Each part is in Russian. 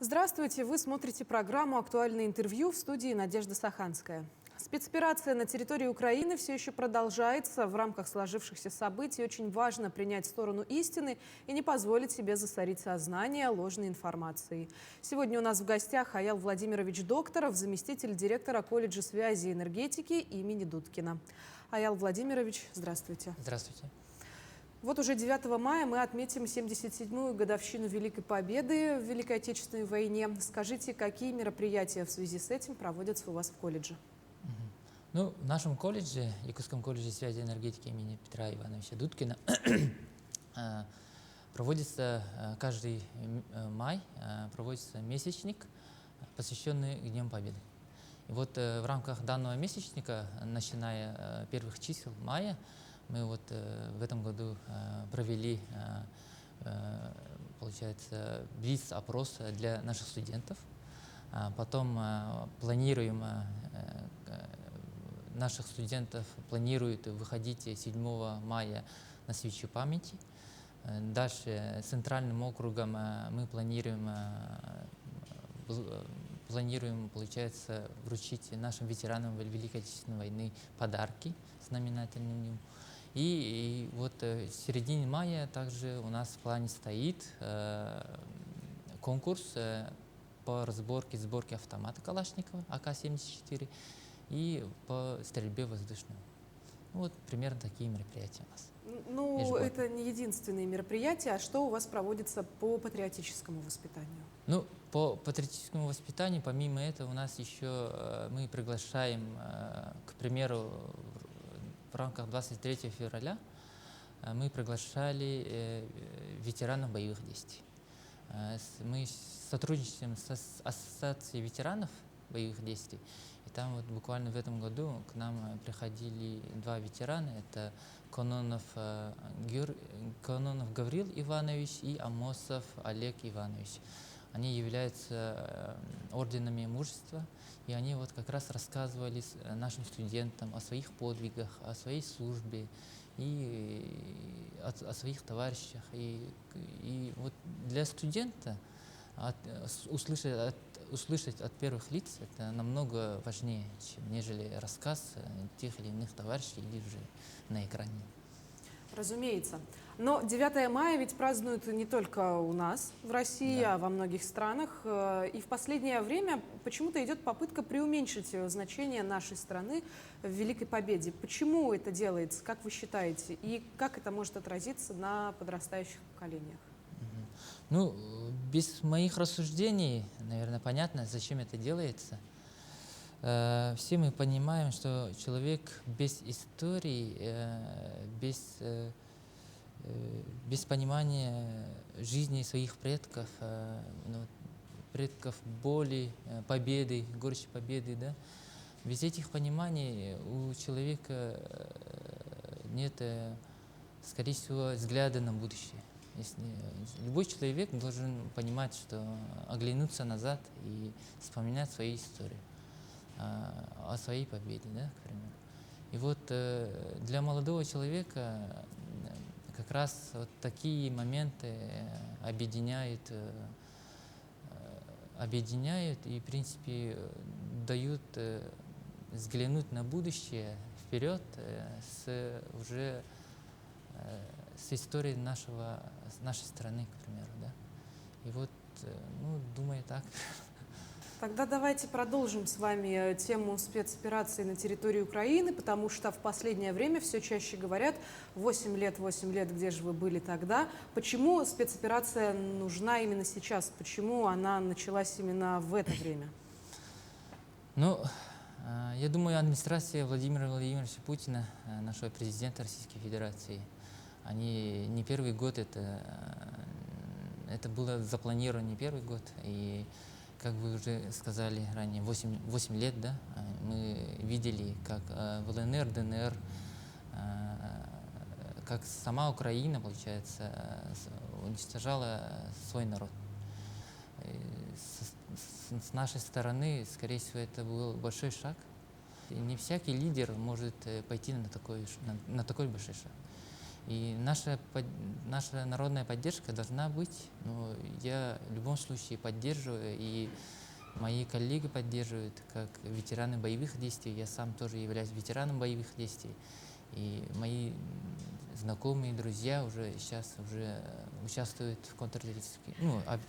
Здравствуйте! Вы смотрите программу «Актуальное интервью», в студии Надежда Саханская. Спецоперация на территории Украины все еще продолжается. В рамках сложившихся событий очень важно принять сторону истины и не позволить себе засорить сознание ложной информацией. Сегодня у нас в гостях Аял Владимирович Докторов, заместитель директора колледжа связи и энергетики имени Дудкина. Аял Владимирович, здравствуйте. Здравствуйте. Вот уже 9 мая мы отметим 77-ю годовщину Великой Победы в Великой Отечественной войне. Скажите, какие мероприятия в связи с этим проводятся у вас в колледже? Ну, в нашем колледже, Якутском колледже связи и энергетики имени Петра Ивановича Дудкина, проводится каждый май проводится месячник, посвященный Днем Победы. И вот в рамках данного месячника, начиная первых чисел мая, мы вот в этом году провели, получается, блиц-опрос для наших студентов. Потом планируем, наших студентов планируют выходить 7 мая на свечу памяти. Дальше центральным округом мы планируем, получается, вручить нашим ветеранам Великой Отечественной войны подарки знаменательным днем. И вот в середине мая также у нас в плане стоит конкурс по сборке автомата Калашникова АК-74 и по стрельбе воздушной. Вот примерно такие мероприятия у нас. Ну, ежегодно. это не единственные мероприятия. А что у вас проводится по патриотическому воспитанию? Ну, по патриотическому воспитанию, помимо этого, у нас еще мы приглашаем, к примеру, в рамках 23 февраля мы приглашали ветеранов боевых действий. Мы сотрудничаем с Ассоциацией ветеранов боевых действий. И там вот буквально в этом году к нам приходили два ветерана. Это Кононов Гаврил Иванович и Амосов Олег Иванович. Они являются орденами мужества, и они вот как раз рассказывали нашим студентам о своих подвигах, о своей службе и о своих товарищах. И вот для студента услышать от первых лиц это намного важнее, нежели рассказ тех или иных товарищей или уже на экране. Разумеется. Но 9 мая ведь празднуют не только у нас в России, Да. а во многих странах. И в последнее время почему-то идет попытка преуменьшить значение нашей страны в Великой Победе. Почему это делается, как вы считаете? И как это может отразиться на подрастающих поколениях? Ну, без моих рассуждений, наверное, понятно, зачем это делается. Все мы понимаем, что человек без истории, без понимания жизни своих предков, предков боли, победы, горечи победы, да, без этих пониманий у человека нет, скорее всего, взгляда на будущее. Любой человек должен понимать, что оглянуться назад и вспоминать свою историю, о своей победе, да, к примеру. И вот для молодого человека как раз вот такие моменты объединяют и, в принципе, дают взглянуть на будущее вперед уже с историей нашей страны, к примеру, да. И вот, ну, думаю, так. Тогда давайте продолжим с вами тему спецоперации на территории Украины, потому что в последнее время все чаще говорят: 8 лет, где же вы были тогда? Почему спецоперация нужна именно сейчас? Почему она началась именно в это время? Ну, я думаю, администрация Владимира Владимировича Путина, нашего президента Российской Федерации, они не первый год, это было запланировано не первый год, и, как вы уже сказали ранее, 8 лет, да, мы видели, как в ЛНР, ДНР, как сама Украина, получается, уничтожала свой народ. С нашей стороны, скорее всего, это был большой шаг. И не всякий лидер может пойти на такой большой шаг. И наша народная поддержка должна быть. Но я в любом случае поддерживаю, и мои коллеги поддерживают, как ветераны боевых действий. Я сам тоже являюсь ветераном боевых действий. И мои знакомые, друзья уже сейчас участвуют в контртеррористической,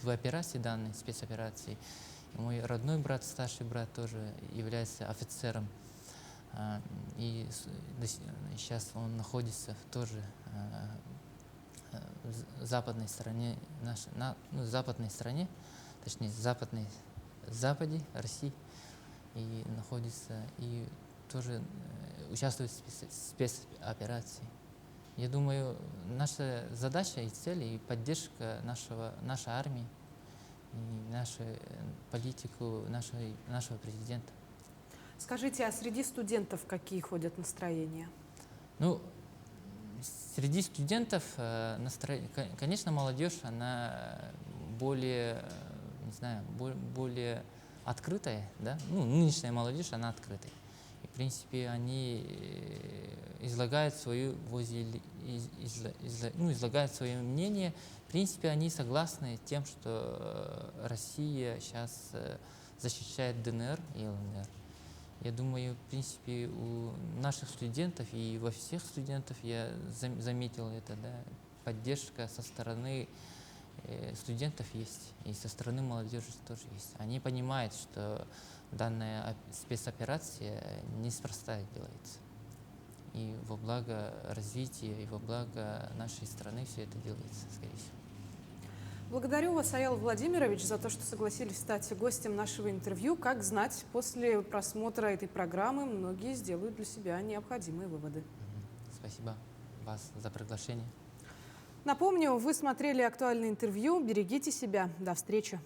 в операции данной, спецоперации. И мой родной брат, старший брат тоже является офицером. И сейчас он находится тоже в западной стороне, западной стране, точнее, западе России, и находится, и тоже участвует в спецоперации. Я думаю, наша задача и цель, и поддержка нашей армии, и нашу политику нашего президента. Скажите, а среди студентов какие ходят настроения? Среди студентов, конечно, молодежь, она более, не знаю, более открытая, да? Нынешняя молодежь, она открытая. И, в принципе, они излагают излагают свое мнение. В принципе, они согласны с тем, что Россия сейчас защищает ДНР и ЛНР. Я думаю, в принципе, у наших студентов и во всех студентов я заметил это, да, поддержка со стороны студентов есть, и со стороны молодежи тоже есть. Они понимают, что данная спецоперация неспроста делается. И во благо развития, и во благо нашей страны все это делается, скорее всего. Благодарю вас, Аял Владимирович, за то, что согласились стать гостем нашего интервью. Как знать, после просмотра этой программы многие сделают для себя необходимые выводы. Спасибо вас за приглашение. Напомню, вы смотрели актуальное интервью. Берегите себя. До встречи.